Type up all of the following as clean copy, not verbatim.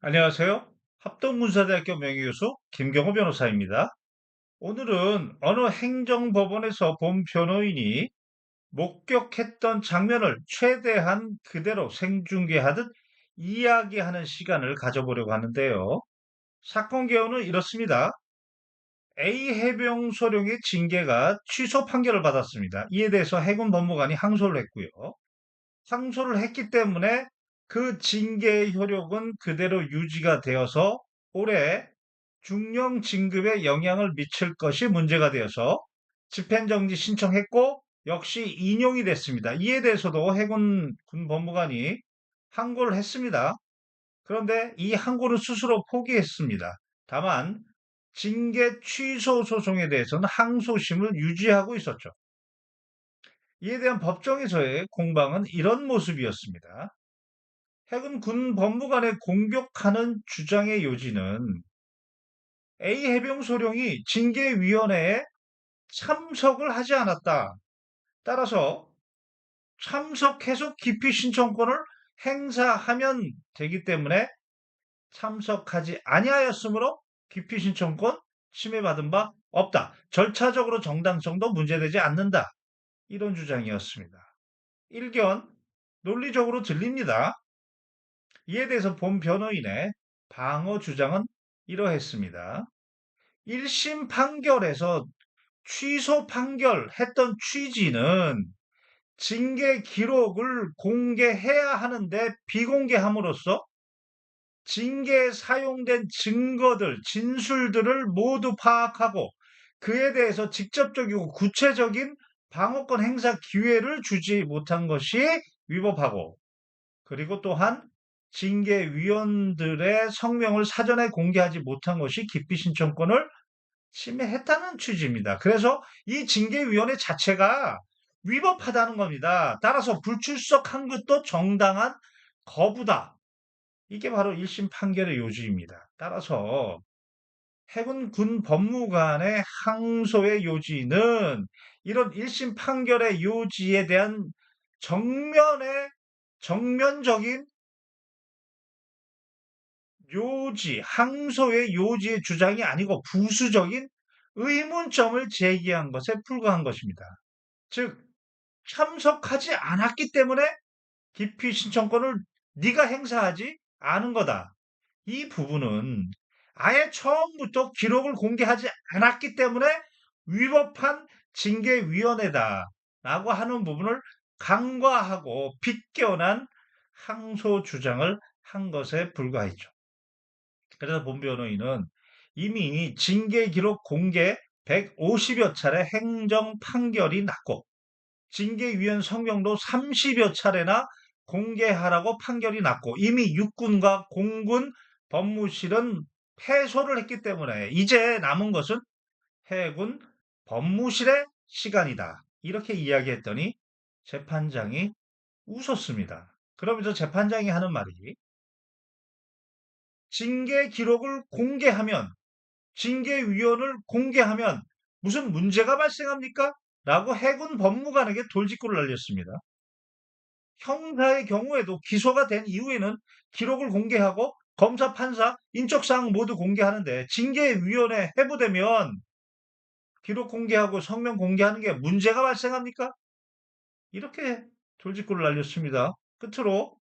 안녕하세요. 합동문사대학교 명예교수 김경호 변호사입니다. 오늘은 어느 행정법원에서 본 변호인이 목격했던 장면을 최대한 그대로 생중계하듯 이야기하는 시간을 가져보려고 하는데요. 사건 개요는 이렇습니다. A 해병 소령의 징계가 취소 판결을 받았습니다. 이에 대해서 해군 법무관이 항소를 했고요. 항소를 했기 때문에 그 징계의 효력은 그대로 유지가 되어서 올해 중령 진급에 영향을 미칠 것이 문제가 되어서 집행정지 신청했고 역시 인용이 됐습니다. 이에 대해서도 해군 군법무관이 항고를 했습니다. 그런데 이 항고는 스스로 포기했습니다. 다만 징계 취소 소송에 대해서는 항소심을 유지하고 있었죠. 이에 대한 법정에서의 공방은 이런 모습이었습니다. 해군 군 법무관의 공격하는 주장의 요지는 A 해병 소령이 징계위원회에 참석을 하지 않았다. 따라서 참석해서 기피 신청권을 행사하면 되기 때문에 참석하지 아니하였으므로 기피 신청권 침해받은 바 없다. 절차적으로 정당성도 문제되지 않는다. 이런 주장이었습니다. 일견 논리적으로 들립니다. 이에 대해서 본 변호인의 방어 주장은 이러했습니다. 1심 판결에서 취소 판결했던 취지는 징계 기록을 공개해야 하는데 비공개함으로써 징계에 사용된 증거들, 진술들을 모두 파악하고 그에 대해서 직접적이고 구체적인 방어권 행사 기회를 주지 못한 것이 위법하고 그리고 또한 징계위원들의 성명을 사전에 공개하지 못한 것이 기피 신청권을 침해했다는 취지입니다. 그래서 이 징계위원회 자체가 위법하다는 겁니다. 따라서 불출석한 것도 정당한 거부다. 이게 바로 1심 판결의 요지입니다. 따라서 해군 군 법무관의 항소의 요지는 이런 1심 판결의 요지에 대한 정면적인 항소의 요지의 주장이 아니고 부수적인 의문점을 제기한 것에 불과한 것입니다. 즉, 참석하지 않았기 때문에 기피 신청권을 네가 행사하지 않은 거다. 이 부분은 아예 처음부터 기록을 공개하지 않았기 때문에 위법한 징계위원회다라고 하는 부분을 간과하고 비껴난 항소 주장을 한 것에 불과했죠. 그래서 본 변호인은 이미 징계 기록 공개 150여 차례 행정 판결이 났고 징계위원 성명도 30여 차례나 공개하라고 판결이 났고 이미 육군과 공군 법무실은 패소를 했기 때문에 이제 남은 것은 해군 법무실의 시간이다. 이렇게 이야기했더니 재판장이 웃었습니다. 그러면서 재판장이 하는 말이 징계 기록을 공개하면 징계위원을 공개하면 무슨 문제가 발생합니까? 라고 해군 법무관에게 돌직구를 날렸습니다. 형사의 경우에도 기소가 된 이후에는 기록을 공개하고 검사, 판사, 인적사항 모두 공개하는데 징계위원회 해부되면 기록 공개하고 성명 공개하는 게 문제가 발생합니까? 이렇게 돌직구를 날렸습니다. 끝으로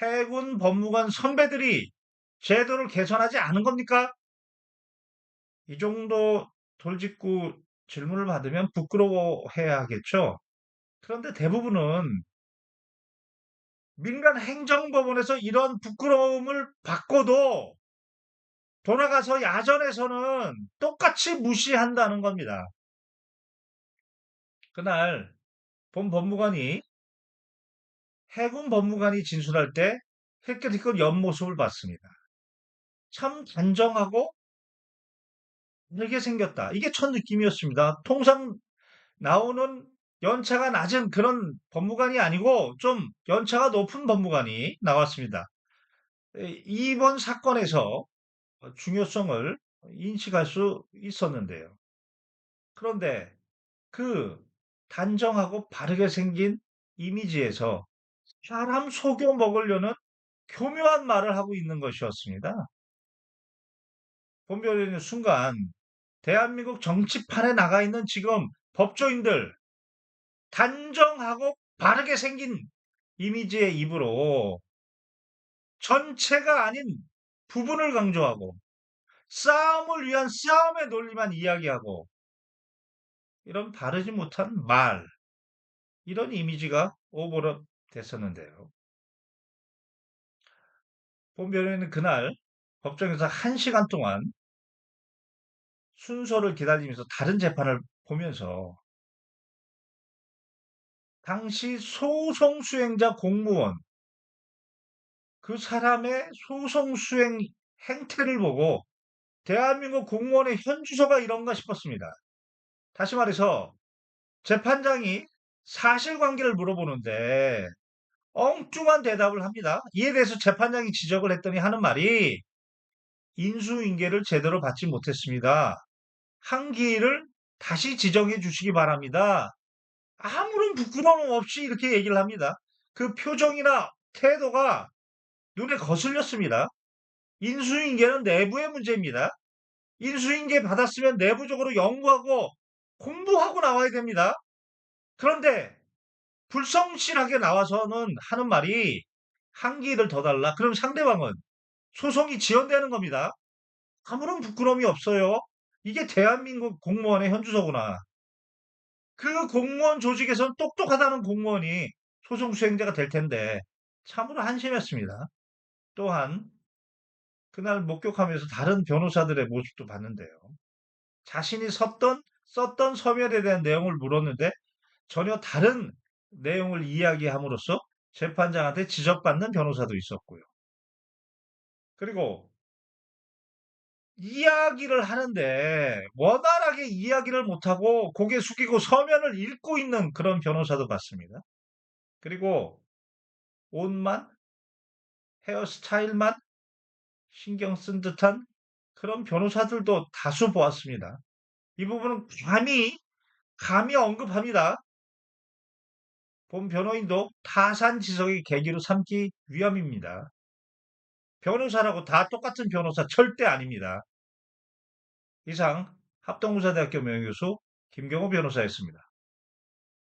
해군 법무관 선배들이 제도를 개선하지 않은 겁니까? 이 정도 돌직구 질문을 받으면 부끄러워해야 하겠죠. 그런데 대부분은 민간 행정법원에서 이런 부끄러움을 받고도 돌아가서 야전에서는 똑같이 무시한다는 겁니다. 그날 본 법무관이 해군 법무관이 진술할 때 힐끗힐끗 옆모습을 봤습니다. 참 단정하고 이렇게 생겼다. 이게 첫 느낌이었습니다. 통상 나오는 연차가 낮은 그런 법무관이 아니고 좀 연차가 높은 법무관이 나왔습니다. 이번 사건에서 중요성을 인식할 수 있었는데요. 그런데 그 단정하고 바르게 생긴 이미지에서 사람 속여 먹으려는 교묘한 말을 하고 있는 것이었습니다. 본 변호인은 순간 대한민국 정치판에 나가 있는 지금 법조인들 단정하고 바르게 생긴 이미지의 입으로 전체가 아닌 부분을 강조하고 싸움을 위한 싸움의 논리만 이야기하고 이런 바르지 못한 말, 이런 이미지가 오버랩 됐었는데요. 본 변호인은 그날 법정에서 1시간 동안 순서를 기다리면서 다른 재판을 보면서 당시 소송 수행자 공무원, 그 사람의 소송 수행 행태를 보고 대한민국 공무원의 현주소가 이런가 싶었습니다. 다시 말해서 재판장이 사실관계를 물어보는데 엉뚱한 대답을 합니다. 이에 대해서 재판장이 지적을 했더니 하는 말이 인수인계를 제대로 받지 못했습니다. 한기일을 다시 지정해 주시기 바랍니다. 아무런 부끄러움 없이 이렇게 얘기를 합니다. 그 표정이나 태도가 눈에 거슬렸습니다. 인수인계는 내부의 문제입니다. 인수인계 받았으면 내부적으로 연구하고 공부하고 나와야 됩니다. 그런데 불성실하게 나와서는 하는 말이 한기일을 더 달라. 그럼 상대방은 소송이 지연되는 겁니다. 아무런 부끄러움이 없어요. 이게 대한민국 공무원의 현주소구나. 그 공무원 조직에선 똑똑하다는 공무원이 소송 수행자가 될 텐데 참으로 한심했습니다. 또한 그날 목격하면서 다른 변호사들의 모습도 봤는데요. 자신이 썼던 서면에 대한 내용을 물었는데 전혀 다른 내용을 이야기함으로써 재판장한테 지적받는 변호사도 있었고요. 그리고 이야기를 하는데 원활하게 이야기를 못하고 고개 숙이고 서면을 읽고 있는 그런 변호사도 봤습니다. 그리고 옷만, 헤어스타일만 신경 쓴 듯한 그런 변호사들도 다수 보았습니다. 이 부분은 감히 언급합니다. 본 변호인도 타산지석의 계기로 삼기 위함입니다. 변호사라고 다 똑같은 변호사 절대 아닙니다. 이상 합동부사대학교 명예교수 김경호 변호사였습니다.